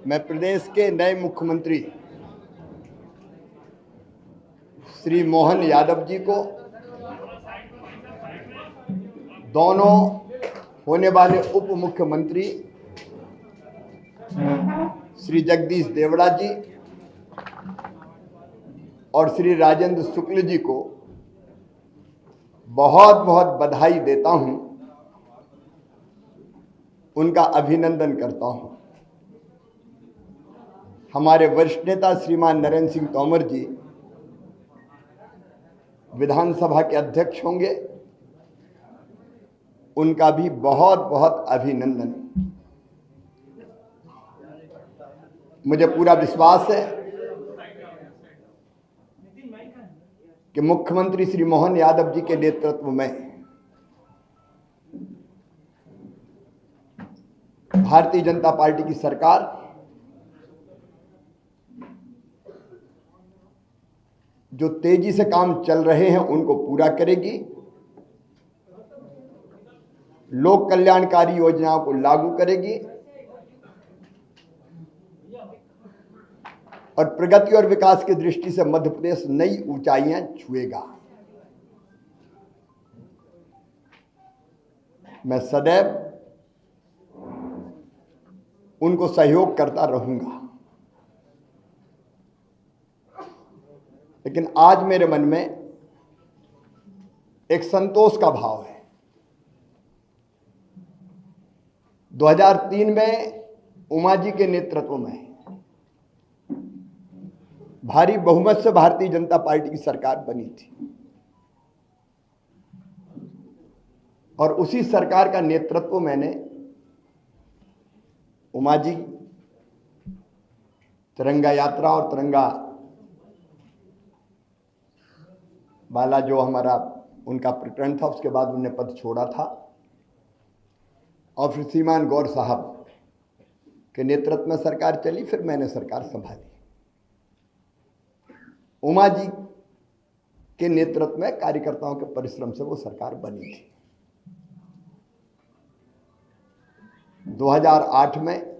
मैं प्रदेश के नए मुख्यमंत्री श्री मोहन यादव जी को दोनों होने वाले उप मुख्यमंत्री श्री जगदीश देवड़ा जी और श्री राजेंद्र शुक्ल जी को बहुत बहुत बधाई देता हूं, उनका अभिनंदन करता हूं। हमारे वरिष्ठ नेता श्रीमान नरेंद्र सिंह तोमर जी विधानसभा के अध्यक्ष होंगे, उनका भी बहुत बहुत अभिनंदन। मुझे पूरा विश्वास है कि मुख्यमंत्री श्री मोहन यादव जी के नेतृत्व में भारतीय जनता पार्टी की सरकार जो तेजी से काम चल रहे हैं उनको पूरा करेगी, लोक कल्याणकारी योजनाओं को लागू करेगी और प्रगति और विकास की दृष्टि से मध्य प्रदेश नई ऊंचाइयां छुएगा। मैं सदैव उनको सहयोग करता रहूंगा, लेकिन आज मेरे मन में एक संतोष का भाव है। 2003 में उमा जी के नेतृत्व में भारी बहुमत से भारतीय जनता पार्टी की सरकार बनी थी और उसी सरकार का नेतृत्व मैंने उमा जी तिरंगा यात्रा और तिरंगा वाला जो हमारा उनका प्रकरण था, उसके बाद उन्होंने पद छोड़ा था और फिर श्रीमान गौर साहब के नेतृत्व में सरकार चली, फिर मैंने सरकार संभाली। उमा जी के नेतृत्व में कार्यकर्ताओं के परिश्रम से वो सरकार बनी थी। 2008 में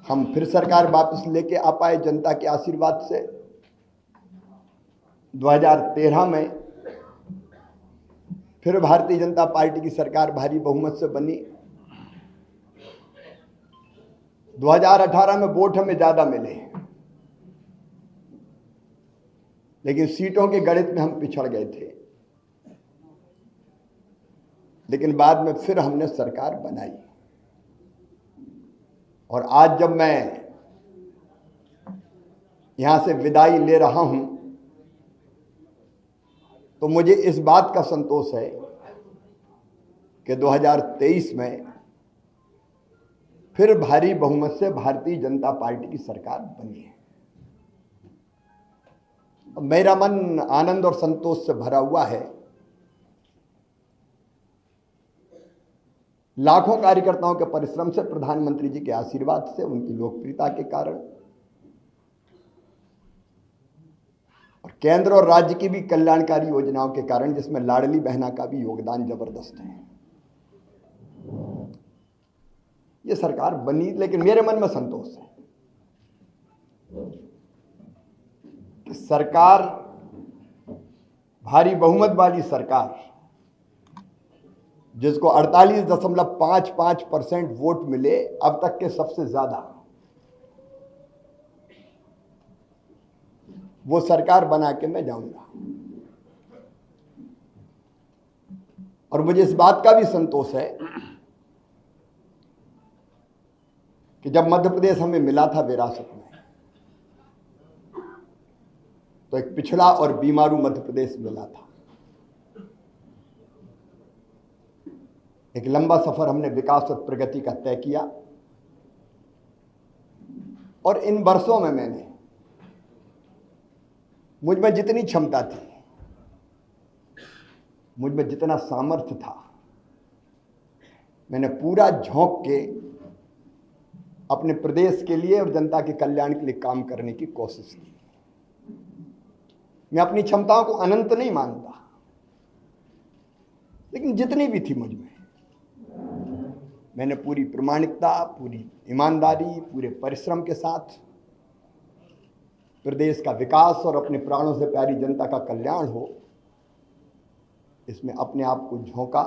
हम फिर सरकार वापस लेके आ पाए जनता के आशीर्वाद से। 2013 में फिर भारतीय जनता पार्टी की सरकार भारी बहुमत से बनी। 2018 में वोट हमें ज्यादा मिले, लेकिन सीटों के गणित में हम पिछड़ गए थे, लेकिन बाद में फिर हमने सरकार बनाई। और आज जब मैं यहां से विदाई ले रहा हूं तो मुझे इस बात का संतोष है कि 2023 में फिर भारी बहुमत से भारतीय जनता पार्टी की सरकार बनी है। मेरा मन आनंद और संतोष से भरा हुआ है। लाखों कार्यकर्ताओं के परिश्रम से, प्रधानमंत्री जी के आशीर्वाद से, उनकी लोकप्रियता के कारण और केंद्र और राज्य की भी कल्याणकारी योजनाओं के कारण, जिसमें लाडली बहना का भी योगदान जबरदस्त है, ये सरकार बनी। लेकिन मेरे मन में संतोष है कि सरकार, भारी बहुमत वाली सरकार, जिसको 48.55% वोट मिले, अब तक के सबसे ज्यादा, वो सरकार बना के मैं जाऊंगा। और मुझे इस बात का भी संतोष है कि जब मध्य प्रदेश हमें मिला था विरासत में, तो एक पिछड़ा और बीमारू मध्य प्रदेश मिला था। एक लंबा सफर हमने विकास और प्रगति का तय किया और इन वर्षों में मैंने, मुझ में जितनी क्षमता थी, मुझ में जितना सामर्थ्य था, मैंने पूरा झोंक के अपने प्रदेश के लिए और जनता के कल्याण के लिए काम करने की कोशिश की। मैं अपनी क्षमताओं को अनंत नहीं मानता, लेकिन जितनी भी थी मुझ में, मैंने पूरी प्रामाणिकता, पूरी ईमानदारी, पूरे परिश्रम के साथ प्रदेश का विकास और अपने प्राणों से प्यारी जनता का कल्याण हो, इसमें अपने आप को झोंका।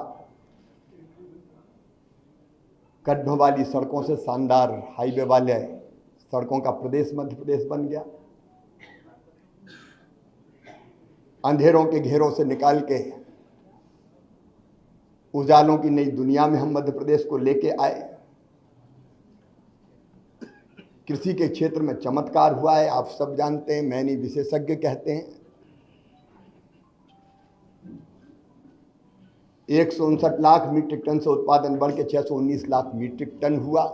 गड्ढों वाली सड़कों से शानदार हाईवे वाले सड़कों का प्रदेश मध्य प्रदेश बन गया। अंधेरों के घेरों से निकाल के उजालों की नई दुनिया में हम मध्य प्रदेश को लेके आए। कृषि के क्षेत्र में चमत्कार हुआ है, आप सब जानते हैं, मैं नहीं विशेषज्ञ कहते हैं। 159 लाख मीट्रिक टन से उत्पादन बढ़ के 619 लाख मीट्रिक टन हुआ।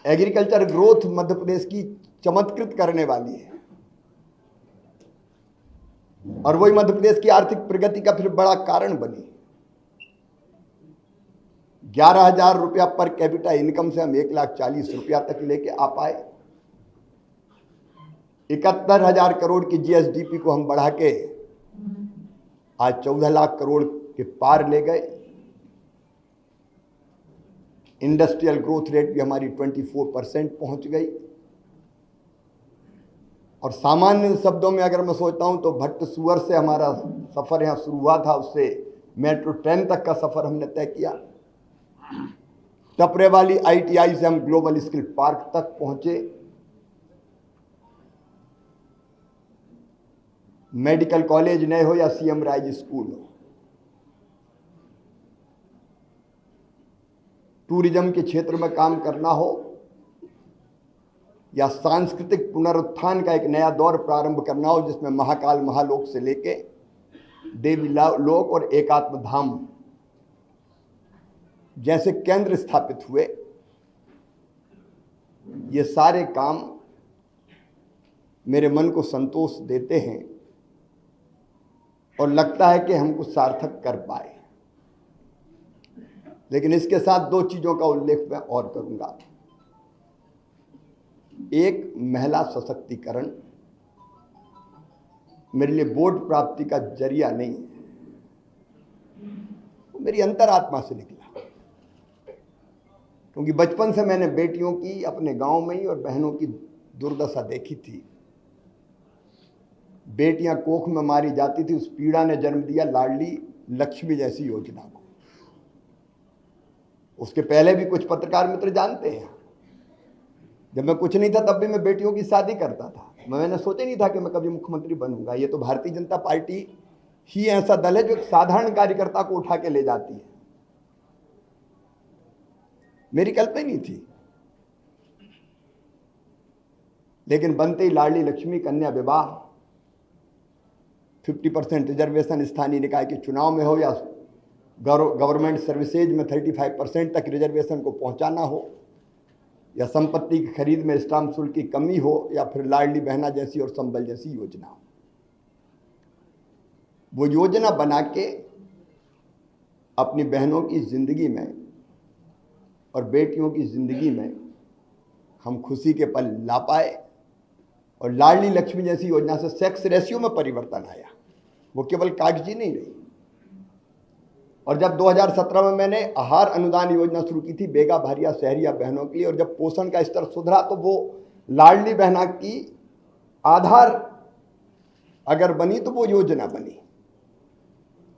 एग्रीकल्चर ग्रोथ मध्य प्रदेश की चमत्कृत करने वाली है और वही मध्य प्रदेश की आर्थिक प्रगति का फिर बड़ा कारण बनी। 11,000 रुपया पर कैपिटा इनकम से हम 1,40,000 रुपया तक लेके आ पाए। 71,000 करोड़ की जीएसडीपी को हम बढ़ा के आज 14 लाख करोड़ के पार ले गए। इंडस्ट्रियल ग्रोथ रेट भी हमारी 24% पहुंच गई। और सामान्य शब्दों में अगर मैं सोचता हूं तो भट्ट सुअर से हमारा सफर यहां शुरू हुआ था, उससे मेट्रो ट्रेन तक का सफर हमने तय किया। टपरे वाली आईटीआई से हम ग्लोबल स्किल पार्क तक पहुंचे। मेडिकल कॉलेज नए हो या सीएम राइज स्कूल हो, टूरिज्म के क्षेत्र में काम करना हो या सांस्कृतिक पुनरुत्थान का एक नया दौर प्रारंभ करना हो, जिसमें महाकाल महालोक से लेके देवी लोक और एकात्म धाम जैसे केंद्र स्थापित हुए, ये सारे काम मेरे मन को संतोष देते हैं और लगता है कि हम कुछ सार्थक कर पाए। लेकिन इसके साथ दो चीजों का उल्लेख मैं और करूंगा। एक, महिला सशक्तिकरण मेरे लिए वोट प्राप्ति का जरिया नहीं है, वो मेरी अंतरात्मा से निकला। क्योंकि बचपन से मैंने बेटियों की अपने गांव में ही और बहनों की दुर्दशा देखी थी। बेटियां कोख में मारी जाती थी, उस पीड़ा ने जन्म दिया लाडली लक्ष्मी जैसी योजना को। उसके पहले भी कुछ पत्रकार मित्र जानते हैं, जब मैं कुछ नहीं था तब भी मैं बेटियों की शादी करता था। मैंने सोचा नहीं था कि मैं कभी मुख्यमंत्री बनूंगा। ये तो भारतीय जनता पार्टी ही ऐसा दल है जो एक साधारण कार्यकर्ता को उठा के ले जाती है। मेरी कल्पना नहीं थी, लेकिन बनते ही लाडली लक्ष्मी, कन्या विवाह, 50% रिजर्वेशन स्थानीय निकाय के चुनाव में हो या गवर्नमेंट सर्विसेज में 35% तक रिजर्वेशन को पहुंचाना हो, या संपत्ति की खरीद में स्टाम्प शुल्क की कमी हो, या फिर लाडली बहना जैसी और संबल जैसी योजना हो। वो योजना बना के अपनी बहनों की जिंदगी में और बेटियों की जिंदगी में हम खुशी के पल ला पाए। और लाडली लक्ष्मी जैसी योजना से सेक्स रेशियो में परिवर्तन आया, वो केवल कागजी नहीं रही। और जब 2017 में मैंने आहार अनुदान योजना शुरू की थी बेगा भारिया शहरिया बहनों के लिए, और जब पोषण का स्तर सुधरा तो वो लाडली बहना की आधार अगर बनी तो वो योजना बनी,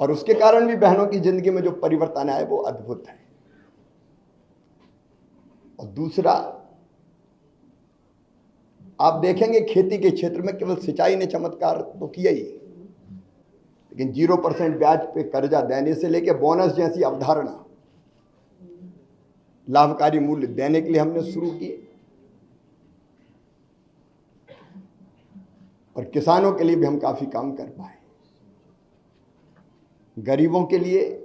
और उसके कारण भी बहनों की जिंदगी में जो परिवर्तन आया वो अद्भुत है। और दूसरा, आप देखेंगे खेती के क्षेत्र में केवल सिंचाई ने चमत्कार तो किया ही, लेकिन 0% ब्याज पे कर्जा देने से लेकर बोनस जैसी अवधारणा लाभकारी मूल्य देने के लिए हमने शुरू किए। और किसानों के लिए भी हम काफी काम कर पाए। गरीबों के लिए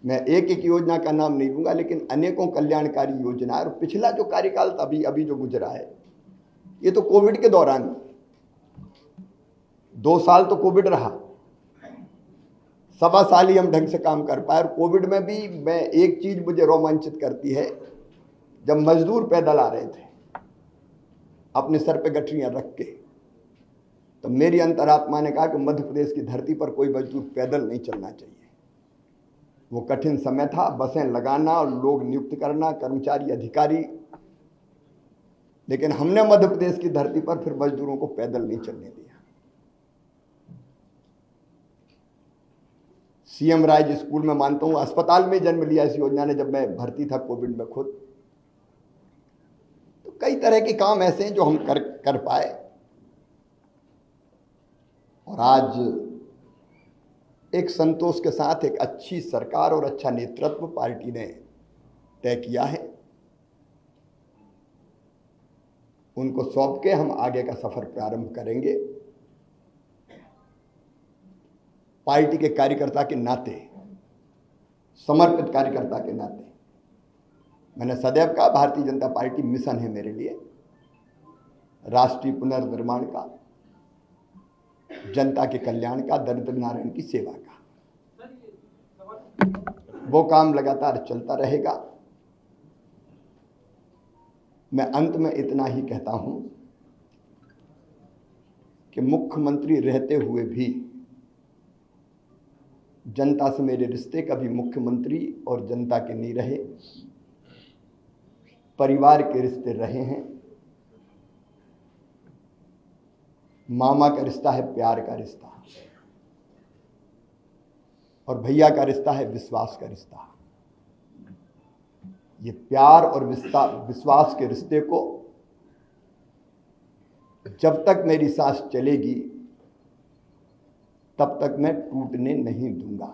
मैं एक एक योजना का नाम नहीं लूंगा, लेकिन अनेकों कल्याणकारी योजना। और पिछला जो कार्यकाल अभी जो गुजरा है, ये तो कोविड के दौरान 2 साल तो कोविड रहा, 1.25 साल ही हम ढंग से काम कर पाए। और कोविड में भी मैं एक चीज मुझे रोमांचित करती है, जब मजदूर पैदल आ रहे थे अपने सर पे गठरियां रख के, तो मेरी अंतरात्मा ने कहा कि मध्य प्रदेश की धरती पर कोई मजदूर पैदल नहीं चलना चाहिए। वो कठिन समय था, बसें लगाना और लोग नियुक्त करना, कर्मचारी अधिकारी, लेकिन हमने मध्य प्रदेश की धरती पर फिर मजदूरों को पैदल नहीं चलने दिया। सीएम राइज स्कूल में मानता हूं अस्पताल में जन्म लिया इस योजना ने, जब मैं भर्ती था कोविड में खुद। तो कई तरह के काम ऐसे हैं जो हम कर पाए, और आज एक संतोष के साथ एक अच्छी सरकार और अच्छा नेतृत्व पार्टी ने तय किया है। उनको सौंप के हम आगे का सफर प्रारंभ करेंगे। पार्टी के कार्यकर्ता के नाते, समर्पित कार्यकर्ता के नाते, मैंने सदैव कहा भारतीय जनता पार्टी मिशन है मेरे लिए, राष्ट्रीय पुनर्निर्माण का, जनता के कल्याण का, दरिद्र नारायण की सेवा का। वो काम लगातार चलता रहेगा। मैं अंत में इतना ही कहता हूं कि मुख्यमंत्री रहते हुए भी जनता से मेरे रिश्ते कभी मुख्यमंत्री और जनता के नहीं रहे, परिवार के रिश्ते रहे हैं। मामा का रिश्ता है प्यार का रिश्ता, और भैया का रिश्ता है विश्वास का रिश्ता। ये प्यार और विश्वास के रिश्ते को जब तक मेरी सांस चलेगी तब तक मैं टूटने नहीं दूंगा,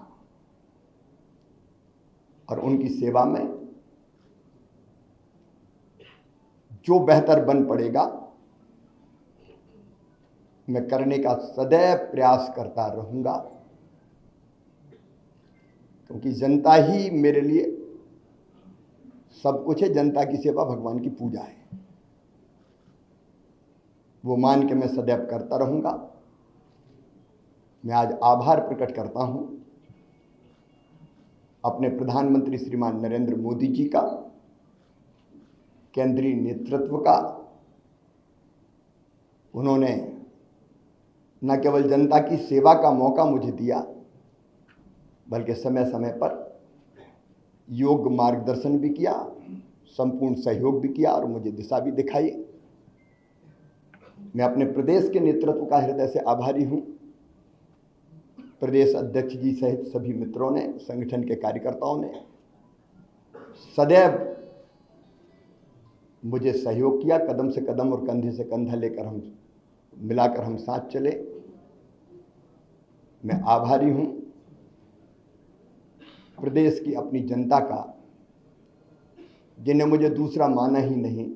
और उनकी सेवा में जो बेहतर बन पड़ेगा मैं करने का सदैव प्रयास करता रहूंगा, क्योंकि जनता ही मेरे लिए सब कुछ है। जनता की सेवा भगवान की पूजा है, वो मान के मैं सदैव करता रहूंगा। मैं आज आभार प्रकट करता हूं अपने प्रधानमंत्री श्रीमान नरेंद्र मोदी जी का, केंद्रीय नेतृत्व का। उन्होंने न केवल जनता की सेवा का मौका मुझे दिया, बल्कि समय समय पर योग्य मार्गदर्शन भी किया, संपूर्ण सहयोग भी किया और मुझे दिशा भी दिखाई। मैं अपने प्रदेश के नेतृत्व का हृदय से आभारी हूं। प्रदेश अध्यक्ष जी सहित सभी मित्रों ने, संगठन के कार्यकर्ताओं ने सदैव मुझे सहयोग किया, कदम से कदम और कंधे से कंधा लेकर हम मिलाकर हम साथ चले। मैं आभारी हूं प्रदेश की अपनी जनता का, जिन्हें मुझे दूसरा माना ही नहीं,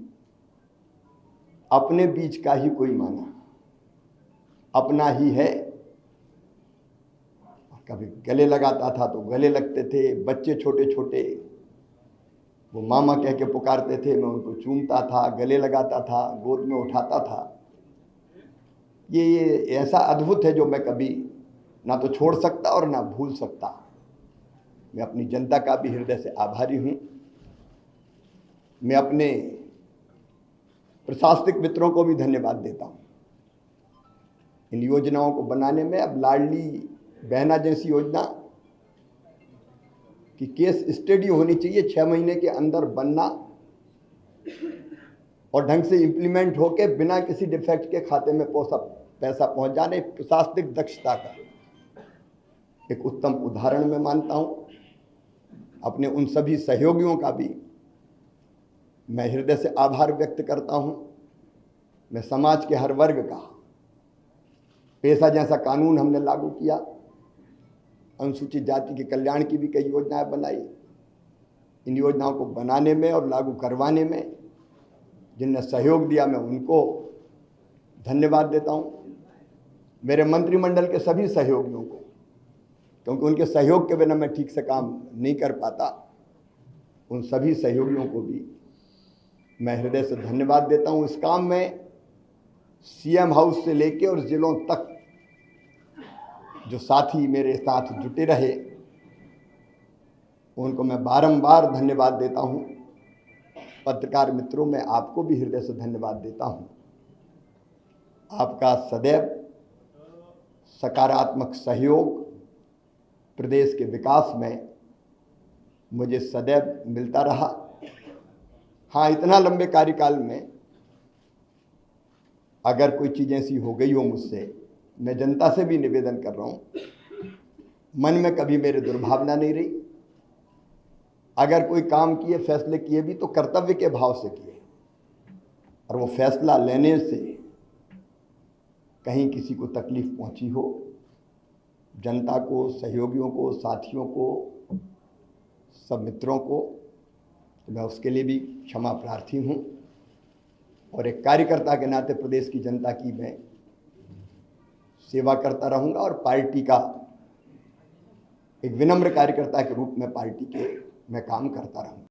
अपने बीच का ही कोई माना, अपना ही है। कभी गले लगाता था तो गले लगते थे, बच्चे छोटे छोटे वो मामा कह के पुकारते थे, मैं उनको चूमता था, गले लगाता था, गोद में उठाता था। ये ऐसा अद्भुत है जो मैं कभी ना तो छोड़ सकता और ना भूल सकता। मैं अपनी जनता का भी हृदय से आभारी हूं। मैं अपने प्रशासनिक मित्रों को भी धन्यवाद देता हूं इन योजनाओं को बनाने में। अब लाडली बहना जैसी योजना की केस स्टडी होनी चाहिए, 6 महीने के अंदर बनना और ढंग से इंप्लीमेंट होके बिना किसी डिफेक्ट के खाते में पैसा पहुंच जाने। प्रशासनिक दक्षता का एक उत्तम उदाहरण मैं मानता हूं। अपने उन सभी सहयोगियों का भी मैं हृदय से आभार व्यक्त करता हूं। मैं समाज के हर वर्ग का, पेशा जैसा कानून हमने लागू किया, अनुसूचित जाति के कल्याण की भी कई योजनाएं बनाई। इन योजनाओं को बनाने में और लागू करवाने में जिनने सहयोग दिया, मैं उनको धन्यवाद देता हूं। मेरे मंत्रिमंडल के सभी सहयोगियों को, क्योंकि उनके सहयोग के बिना मैं ठीक से काम नहीं कर पाता, उन सभी सहयोगियों को भी मैं हृदय से धन्यवाद देता हूं। इस काम में सीएम हाउस से लेके और जिलों तक जो साथी मेरे साथ जुटे रहे, उनको मैं बारंबार धन्यवाद देता हूं। पत्रकार मित्रों, मैं आपको भी हृदय से धन्यवाद देता हूं। आपका सदैव सकारात्मक सहयोग प्रदेश के विकास में मुझे सदैव मिलता रहा। हाँ, इतना लंबे कार्यकाल में अगर कोई चीज़ ऐसी हो गई हो मुझसे, मैं जनता से भी निवेदन कर रहा हूँ, मन में कभी मेरे दुर्भावना नहीं रही। अगर कोई काम किए, फैसले किए भी तो कर्तव्य के भाव से किए, और वो फैसला लेने से कहीं किसी को तकलीफ पहुंची हो, जनता को, सहयोगियों को, साथियों को, सब मित्रों को, तो मैं उसके लिए भी क्षमा प्रार्थी हूँ। और एक कार्यकर्ता के नाते प्रदेश की जनता की मैं सेवा करता रहूँगा और पार्टी का एक विनम्र कार्यकर्ता के रूप में पार्टी के मैं काम करता रहूँगा।